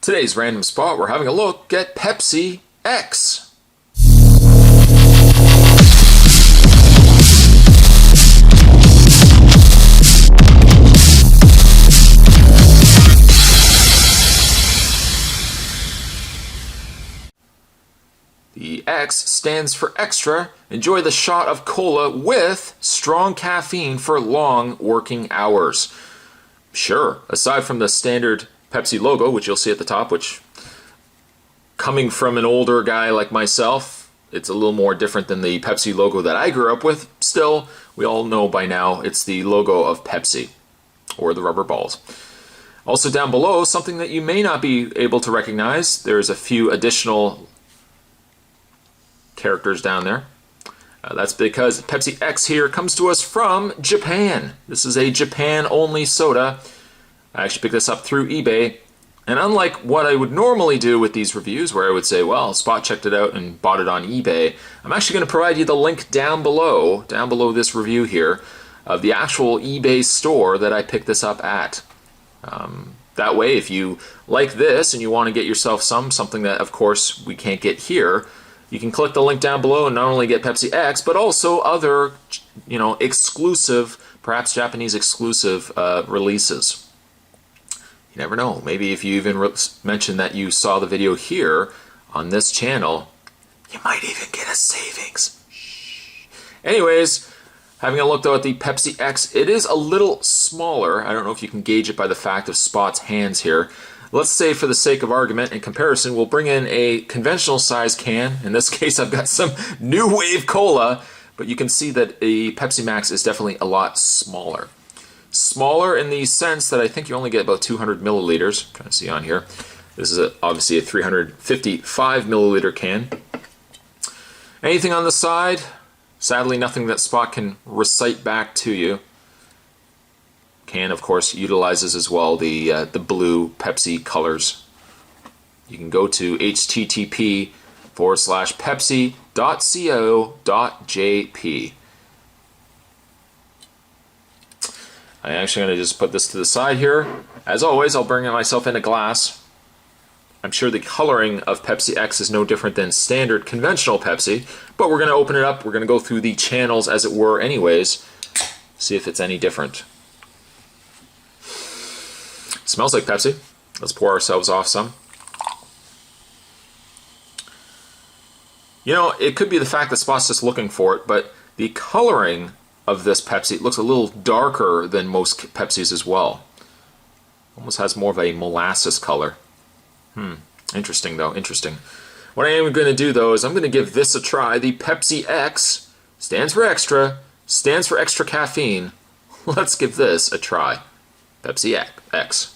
Today's random spot, we're having a look at Pepsi Ex. The X stands for extra. Enjoy the shot of cola with strong caffeine for long working hours. Sure, aside from the standard Pepsi logo, which you'll see at the top, which, coming from an older guy like myself, it's a little more different than the Pepsi logo that I grew up with. Still, we all know by now it's the logo of Pepsi, or the rubber balls. Also down below, something that you may not be able to recognize, there's a few additional characters down there. That's because Pepsi X here comes to us from Japan. This is a Japan-only soda. I actually picked this up through eBay. And unlike what I would normally do with these reviews, where I would say, well, Spot checked it out and bought it on eBay, I'm actually going to provide you the link down below this review here, of the actual eBay store that I picked this up at. That way, if you like this and you want to get yourself something that, of course, we can't get here, you can click the link down below and not only get Pepsi X, but also other, exclusive, perhaps Japanese exclusive releases. You never know. Maybe if you even mention that you saw the video here on this channel, you might even get a savings. Anyways, having a look though at the Pepsi X, it is a little smaller. I don't know if you can gauge it by the fact of Spot's hands here. Let's say, for the sake of argument and comparison, we'll bring in a conventional size can. In this case, I've got some New Wave Cola, but you can see that a Pepsi Max is definitely a lot smaller. Smaller in the sense that I think you only get about 200 milliliters. I'm trying to see on here. This is obviously a 355 milliliter can. Anything on the side? Sadly, nothing that Spot can recite back to you. Can, of course, utilizes as well the blue Pepsi colors. You can go to http://pepsi.co.jp. I'm actually going to just put this to the side here. As always, I'll bring myself in a glass. I'm sure the coloring of Pepsi X is no different than standard conventional Pepsi, but we're going to open it up. We're going to go through the channels as it were anyways, see if it's any different. Smells like Pepsi. Let's pour ourselves off some. It could be the fact that Spot's just looking for it, but the coloring of this Pepsi looks a little darker than most Pepsis as well. Almost has more of a molasses color. Interesting though, interesting. What I am going to do though is I'm going to give this a try. The Pepsi X stands for extra, stands for extra caffeine. Let's give this a try. Pepsi X.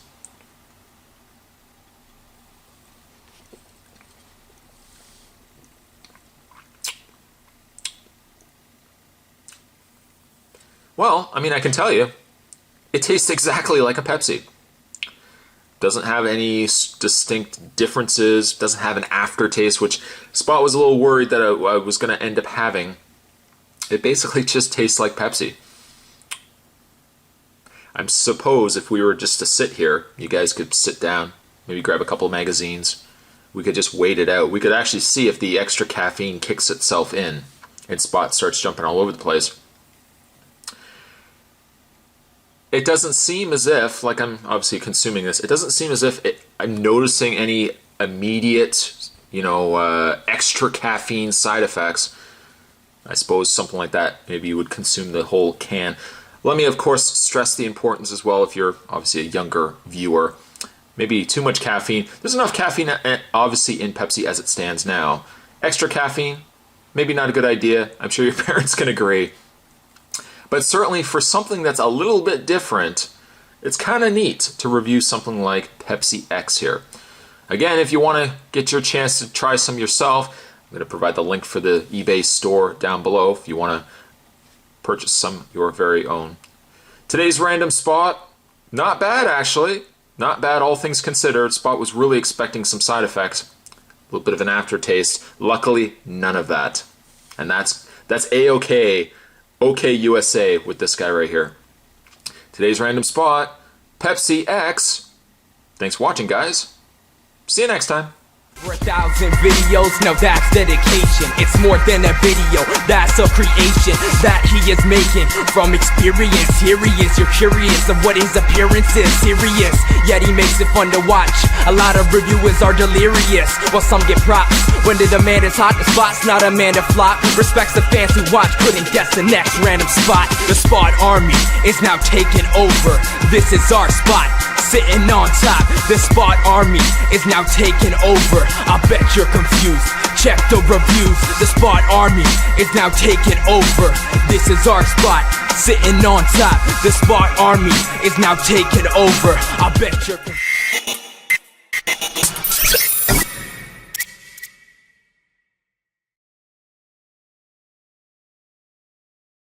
Well, I can tell you, it tastes exactly like a Pepsi. Doesn't have any distinct differences, doesn't have an aftertaste, which Spot was a little worried that I was going to end up having. It basically just tastes like Pepsi. I suppose if we were just to sit here, you guys could sit down, maybe grab a couple of magazines. We could just wait it out. We could actually see if the extra caffeine kicks itself in and Spot starts jumping all over the place. It doesn't seem as if, like I'm obviously consuming this, it doesn't seem as if I'm noticing any immediate, extra caffeine side effects. I suppose something like that, maybe you would consume the whole can. Let me, of course, stress the importance as well if you're obviously a younger viewer. Maybe too much caffeine. There's enough caffeine, obviously, in Pepsi as it stands now. Extra caffeine, maybe not a good idea. I'm sure your parents can agree. But certainly for something that's a little bit different, it's kind of neat to review something like Pepsi X here. Again, if you want to get your chance to try some yourself, I'm going to provide the link for the eBay store down below if you want to purchase some your very own. Today's random spot, not bad actually. Not bad, all things considered. Spot was really expecting some side effects. A little bit of an aftertaste. Luckily, none of that. And that's A-OK. OK USA with this guy right here. Today's random spot, Pepsi Ex. Thanks for watching, guys. See you next time. For 1,000 videos, now that's dedication. It's more than a video, that's a creation that he is making from experience. Here he is, you're curious of what his appearance is. Serious, yet he makes it fun to watch. A lot of reviewers are delirious, while some get props. When the demand is hot, the spot's not a man to flop. Respects the fans who watch, couldn't guess the next random spot. The Spot Army is now taking over. This is our spot, sitting on top. The Spot Army is now taking over. I bet you're confused. Check the reviews. The Spot Army is now taking over. This is our spot, sitting on top. The Spot Army is now taking over. I bet you're confused.